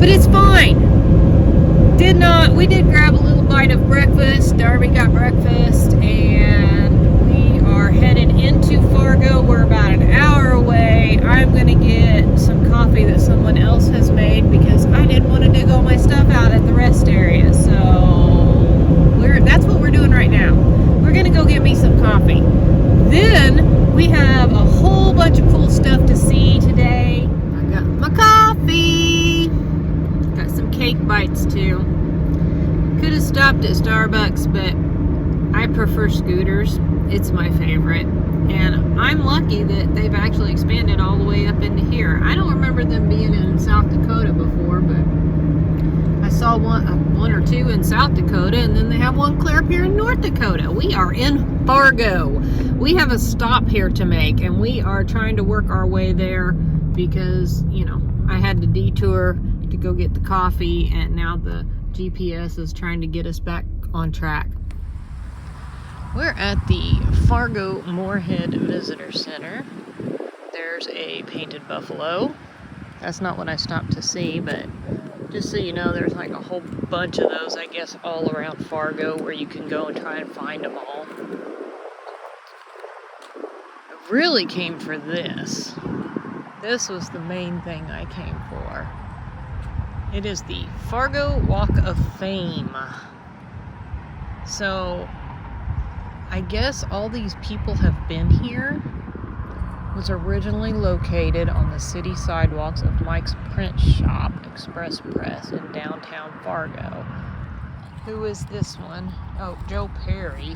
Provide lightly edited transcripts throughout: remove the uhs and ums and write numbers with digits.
But it's fine. We did grab a little bite of breakfast. Darby got breakfast, and we are headed into Fargo. We're about an hour away. I'm going to get some coffee that someone else has made because I didn't want to dig all my stuff out at the rest area. So that's what we're doing right now. We're going to go get me some coffee. Then we have a whole bunch of cool stuff to see today. I got my coffee. Got some cake bites too. Could have stopped at Starbucks, but I prefer Scooters. It's my favorite. And I'm lucky that they've actually expanded all the way up into here. I don't remember them being in South Dakota before, but I saw one or two in South Dakota, and then they have one clear up here in North Dakota. We are in Fargo. We have a stop here to make, and we are trying to work our way there because, I had to detour to go get the coffee, and now the GPS is trying to get us back on track. We're at the Fargo Moorhead Visitor Center. There's a painted buffalo. That's not what I stopped to see, but just so you know, there's like a whole bunch of those, I guess, all around Fargo where you can go and try and find them all. I really came for this. This was the main thing I came for. It is the Fargo Walk of Fame. So, I guess all these people have been here. It was originally located on the city sidewalks of Mike's print shop, Express Press, in downtown Fargo. Who is this one? Oh, Joe Perry.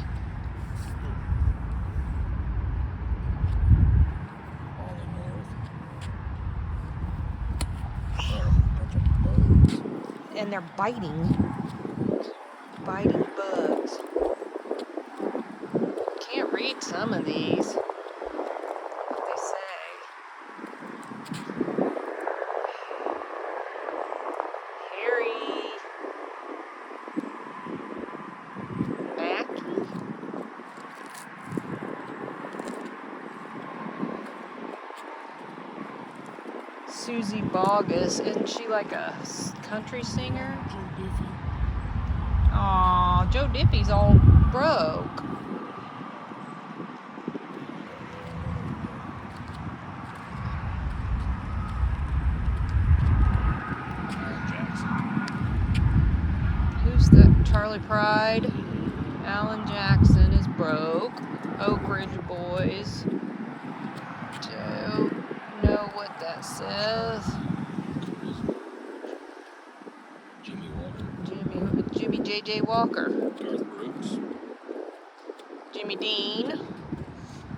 And they're biting bugs. Can't read some of these. What they say. Harry. Mackie. Susie Bogus. Isn't she like a country singer? Joe Diffie. Aw, Joe Diffie's all broke. Who's the Charlie Pride? Alan Jackson is broke. Oak Ridge Boys. Don't know what that says. Jimmy J.J. Walker. Garth Brooks. Jimmy Dean.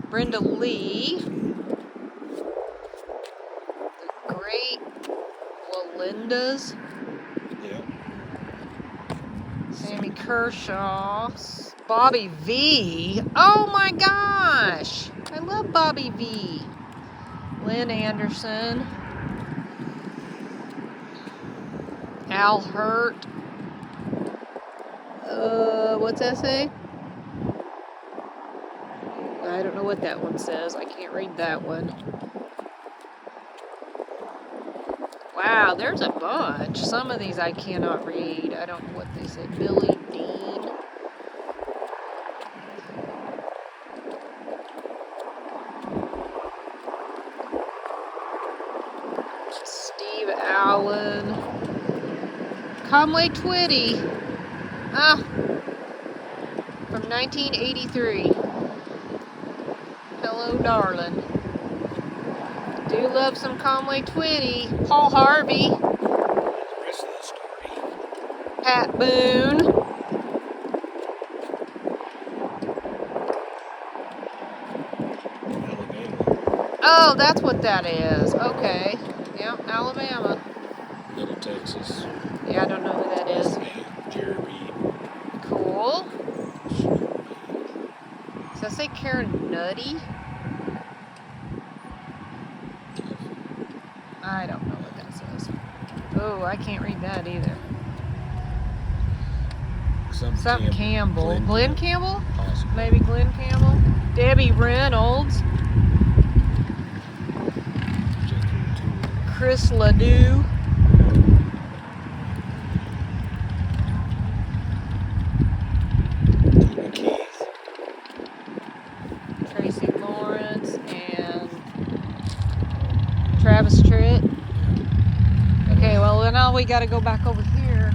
Brenda Lee. The Great Walindas. Yeah. Sammy Kershaw. Bobby V. Oh my gosh! I love Bobby V. Lynn Anderson. Al Hurt. What's that say? I don't know what that one says. I can't read that one. Wow, there's a bunch. Some of these I cannot read. I don't know what they say. Billy Dean. Steve Allen. Conway Twitty. From 1983. Hello, darling. Do love some Conway Twitty. Paul Harvey. The rest of the story. Pat Boone. Alabama. Oh, that's what that is. Okay. Yep, Alabama. Little Texas. Yeah, I don't know who that is. Jerry Reed. Cool. Does that say Karen Nutty? I don't know what that says. Oh, I can't read that either. Something Campbell. Glenn Campbell? Possibly. Maybe Glenn Campbell. Debbie Reynolds. Chris Ledoux. now we got to go back over here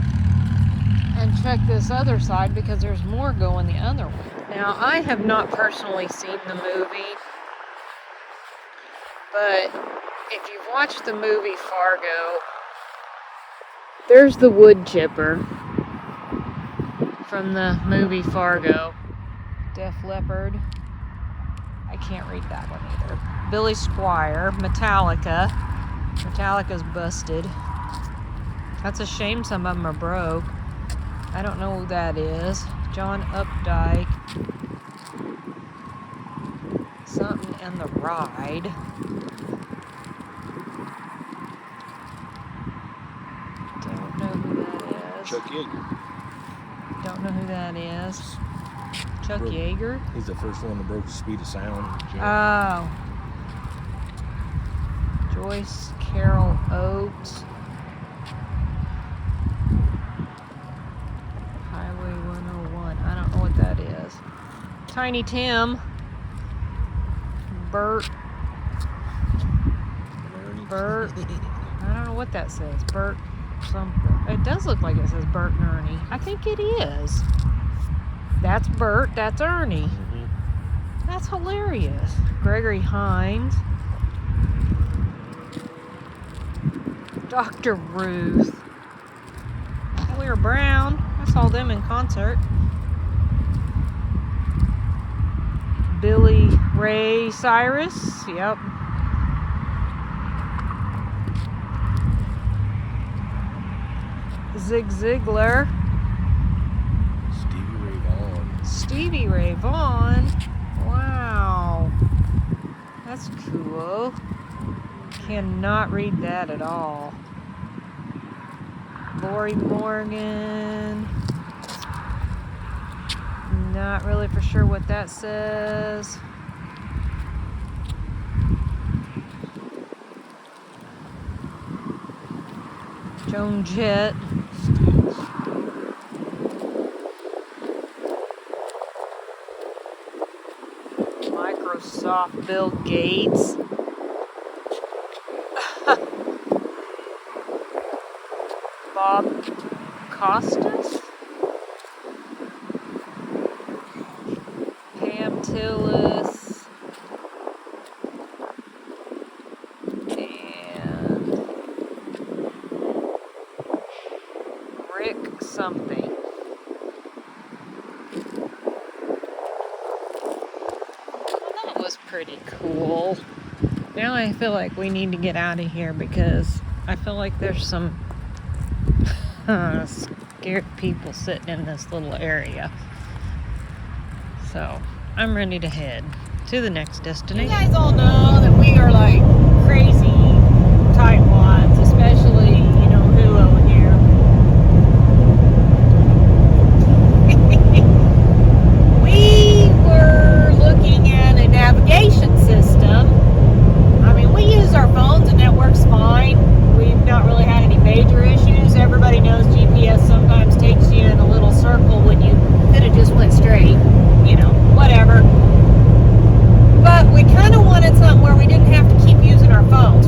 and check this other side because there's more going the other way. Now, I have not personally seen the movie, but if you've watched the movie Fargo, there's the wood chipper from the movie Fargo. Def Leppard. I can't read that one either. Billy Squire. Metallica. Metallica's busted. That's a shame some of them are broke. I don't know who that is. John Updike. Something in the Ride. Don't know who that is. Chuck Yeager. Don't know who that is. Chuck Yeager? He's the first one that broke the speed of sound. Oh. Joyce Carol Oates. Highway 101. I don't know what that is. Tiny Tim. Bert. I don't know what that says. Bert something. It does look like it says Bert and Ernie. I think it is. That's Bert. That's Ernie. Mm-hmm. That's hilarious. Gregory Hines. Dr. Ruth. Clear Brown. I saw them in concert. Billy Ray Cyrus. Yep. Zig Ziglar. Stevie Ray Vaughan. Wow. That's cool. Cannot read that at all. Lori Morgan. Not really for sure what that says. Joan Jett. Microsoft Bill Gates. Bob Costas. Pam Tillis. And Rick something. Was pretty cool. Now I feel like we need to get out of here because I feel like there's some scared people sitting in this little area. So I'm ready to head to the next destination. You guys all know that we are like crazy tightwads, especially, you know, who over here. We were looking at a navigation system. I mean, we use our phones and that works fine. We've not really had any major issues. Everybody knows GPS sometimes takes you in a little circle when you could have just went straight. You know, whatever. But we kind of wanted something where we didn't have to keep using our phones.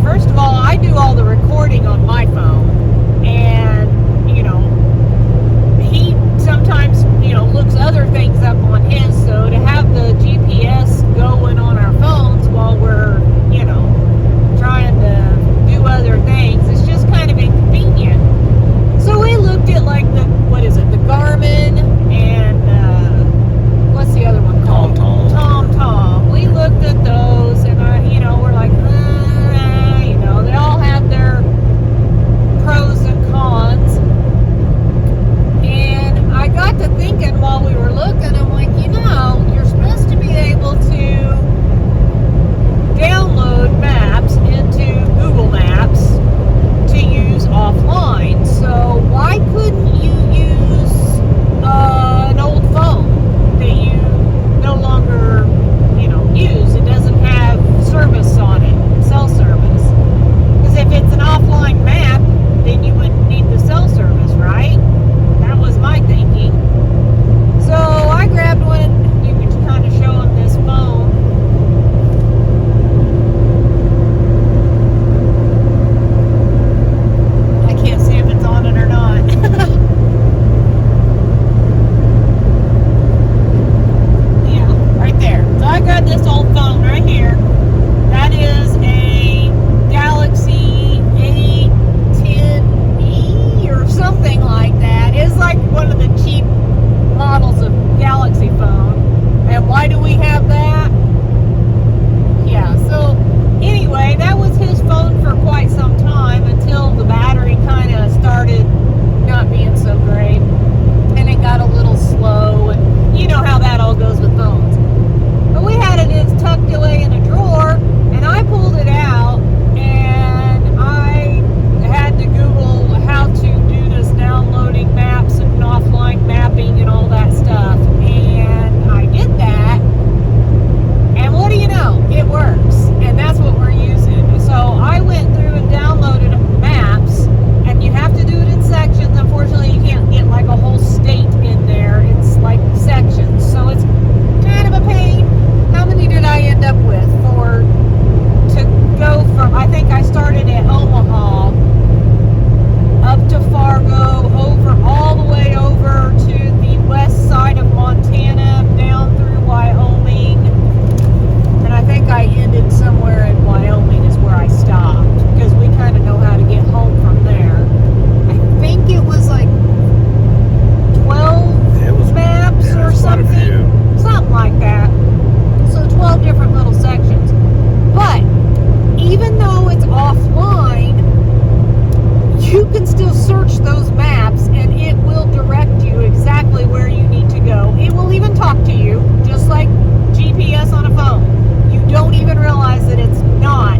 those maps, and it will direct you exactly where you need to go. It will even talk to you, just like GPS on a phone. You don't even realize that it's not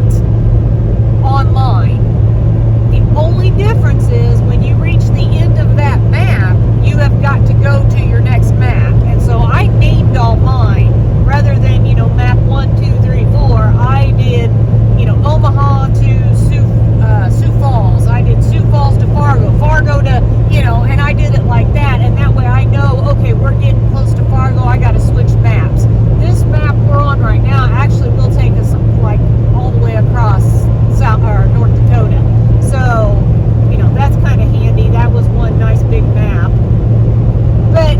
online. The only difference is when you reach the end of that map, you have got to go to your next map. And so I named all mine rather than, map 1, 2, 3, 4. I did, Omaha to Sioux Falls. I did Sioux Falls to Fargo, Fargo to, and I did it like that. And that way I know, okay, we're getting close to Fargo. I got to switch maps. This map we're on right now actually will take us like all the way across South or North Dakota. So, that's kind of handy. That was one nice big map. But,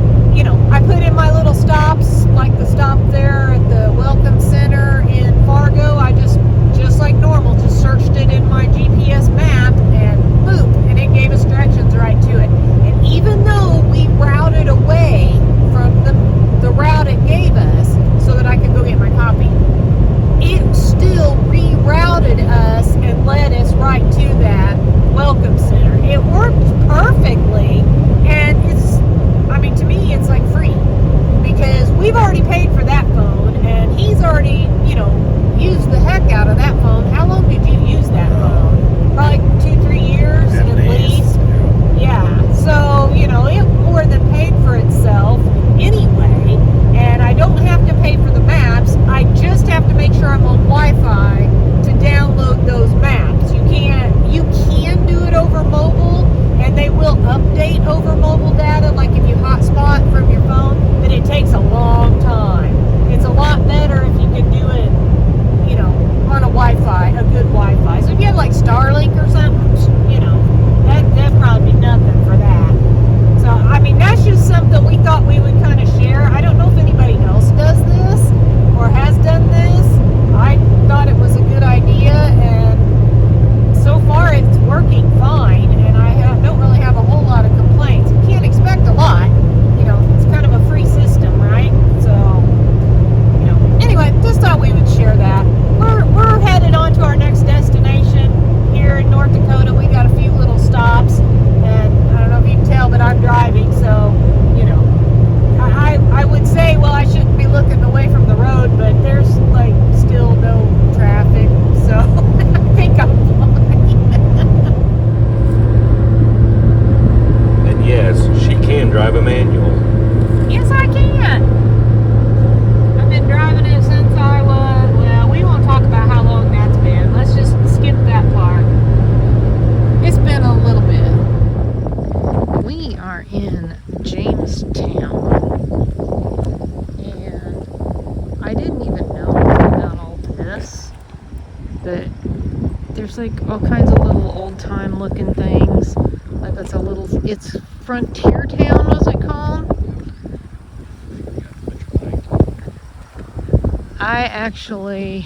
I put in my little stops, like the stop there at the Welcome Center in Fargo. I just like normal, just searched it in my GPS map and boop, and it gave us directions right to it. And even though we routed away from the route it gave us so that I could go get my coffee, it still rerouted us and led us right to that Welcome Center. It worked perfectly, and to me, it's like free because we've already paid for that phone, and he's already, used the heck out of that phone. How long did you use that phone? Probably 2-3 years at least. Yeah. So, it more than paid for itself anyway, and I don't have to pay for the maps. I just have to make sure I'm on Wi-Fi to download those maps. You can do it over mobile, and they will update over mobile data, like if you hotspot from your phone, but it takes a long time. It's a lot better if you can do it, on a Wi-Fi, a good Wi-Fi. So if you have like Starlink or something, that'd probably be nothing for that. So, that's just something we thought we would kind of share. I don't know if anybody else does this or has done this. I thought it was a good idea, and so far it's working fine, and I don't really have a whole lot of complaints. You can't expect a lot. It's kind of a free system, right? So, anyway, just thought we would share that. We're headed on to our next destination here in North Dakota. We got a few little stops, and I don't know if you can tell, but I'm driving, so, I would say, well, I shouldn't be looking away from the road, but there's, like, still no traffic, so I think I'm fine. And yes, she can drive a manual. Yes, I can. I've been driving it since I was, well, we won't talk about how long that's been. Let's just skip that part. It's been a little bit. We are in Jamestown, and I didn't even know about all this, but there's like all kinds of little old-time looking things. Like it's Frontier Town, was it called? I actually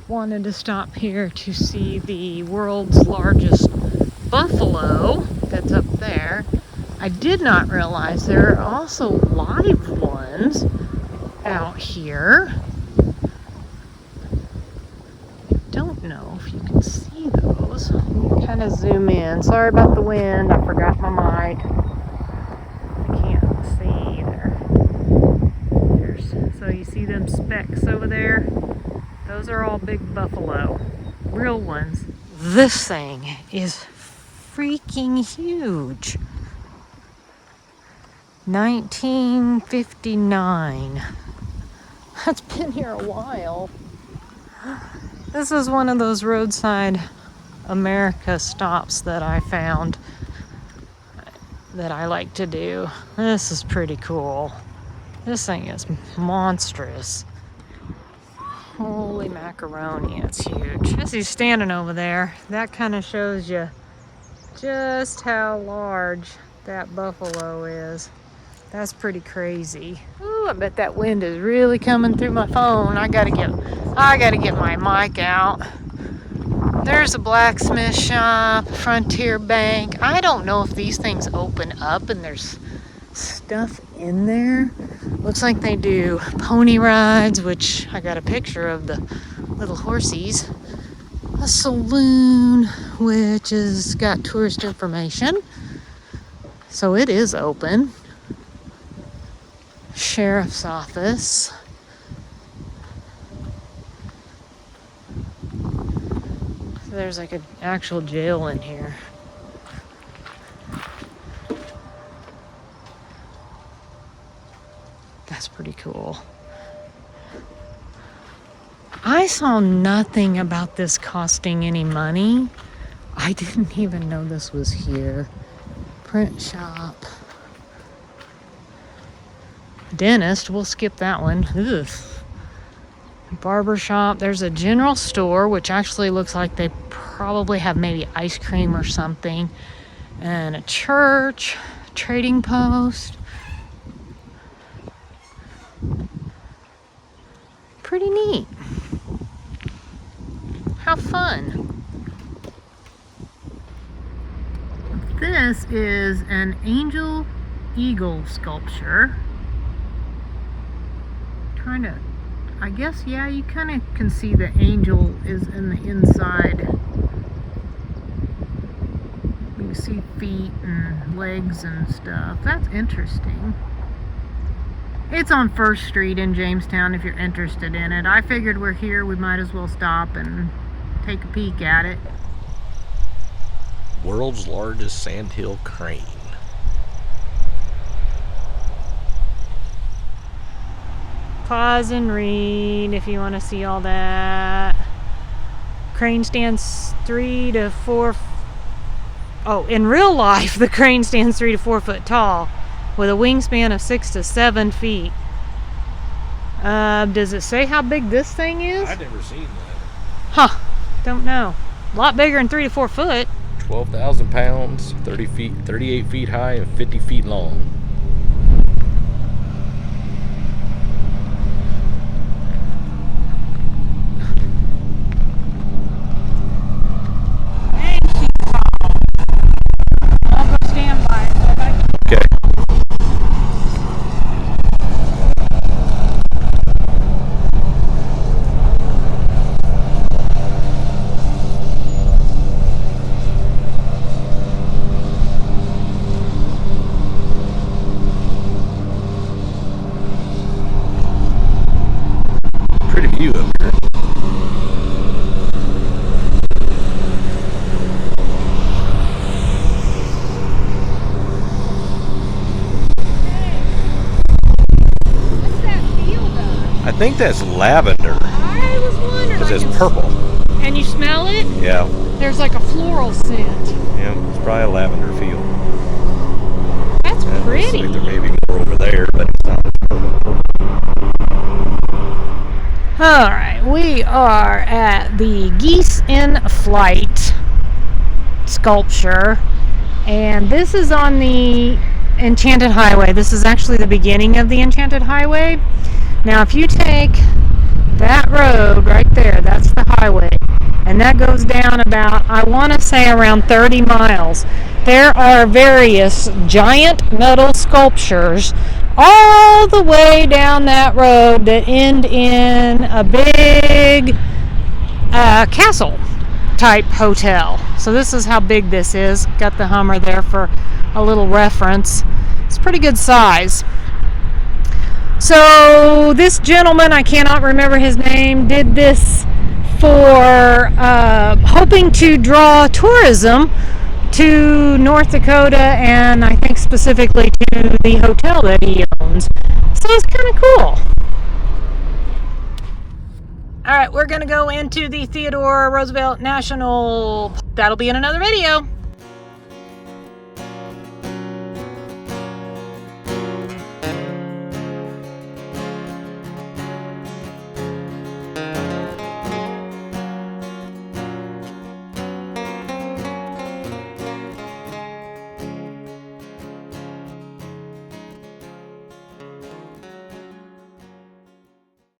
wanted to stop here to see the world's largest buffalo that's up there. I did not realize there are also live ones out here. Don't know if you can see those. Kind of zoom in. Sorry about the wind. I forgot my mic. I can't see either. So you see them specks over there? Those are all big buffalo. Real ones. This thing is freaking huge. 1959. That's been here a while. This is one of those roadside America stops that I found that I like to do. This is pretty cool. This thing is monstrous. Holy macaroni, it's huge. As he's standing over there, that kind of shows you just how large that buffalo is. That's pretty crazy. Ooh, I bet that wind is really coming through my phone. I gotta get my mic out. There's a blacksmith shop, Frontier Bank. I don't know if these things open up and there's stuff in there. Looks like they do pony rides, which I got a picture of the little horsies. a saloon, which has got tourist information. So it is open. Sheriff's office. So there's like an actual jail in here. That's pretty cool. I saw nothing about this costing any money. I didn't even know this was here. Print shop. Dentist, we'll skip that one. Ugh. Barber shop. There's a general store, which actually looks like they probably have maybe ice cream or something. And a church, trading post. Pretty neat. How fun. This is an angel eagle sculpture. Trying to, I guess, yeah, you kind of can see the angel is in the inside. You can see feet and legs and stuff. That's interesting. It's on 1st Street in Jamestown if you're interested in it. I figured we're here, we might as well stop and take a peek at it. World's largest sandhill crane. Pause and read if you want to see all that. Crane stands 3 to 4. Oh, in real life, the crane stands 3 to 4 foot tall with a wingspan of 6 to 7 feet. Does it say how big this thing is? I've never seen that. Huh. Don't know. A lot bigger than 3 to 4 foot. 12,000 pounds, 38 feet high, and 50 feet long. I'll go stand by it. Okay. Pretty view up here. What's that field of? I think that's lavender I was wondering. because it's purple. And you smell it? Yeah, There's like a floral scent. yeah, it's probably a lavender field. That's And it looks pretty. like there may be more over there, but it's not as purple. All right, we are at the Geese in Flight sculpture, and this is on the Enchanted Highway. This is actually the beginning of the Enchanted Highway. Now, if you take that road right there, that's the highway, and that goes down about, I want to say, around 30 miles. There are various giant metal sculptures all the way down that road that end in a big castle type hotel. So this is how big this is. Got the Hummer there for a little reference. It's pretty good size. So this gentleman, I cannot remember his name, did this for hoping to draw tourism to North Dakota, and I think specifically to the hotel that he owns. So it's kind of cool. All right, we're going to go into the Theodore Roosevelt National. That'll be in another video.